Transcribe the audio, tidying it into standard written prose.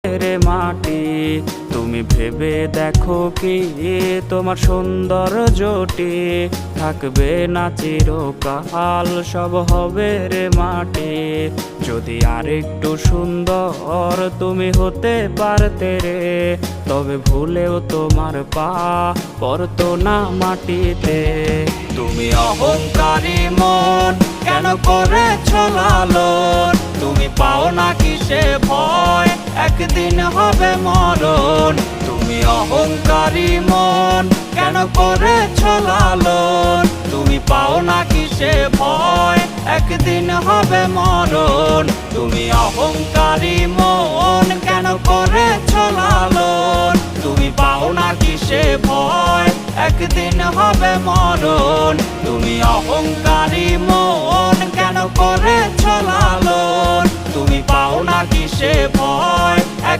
রে মাটি। তুমি ভেবে দেখো কি তোমার সৌন্দর্যটি থাকবে না চিরকাল, সব হবে রে মাটি। যদি আরেকটু সুন্দর তুমি হতে পারতে রে, তবে ভুলেও তোমার পা পড়তো না মাটিতে। তুমি অহংকারী মন কেন করেছ লালন, তুমি পাও না কিসে ভয় একদিন হবে মরণ। তুমি অহংকারী মন কেন করেছ লালন, তুমি পাও না কিসে ভয় একদিন হবে মরণ। তুমি অহংকারী মন কেন করেছ লালন, তুমি পাও না কিসে ভয় একদিন হবে মরণ। তুমি অহংকারী মন কেন করেছ লালন, তুমি পাও না কিসে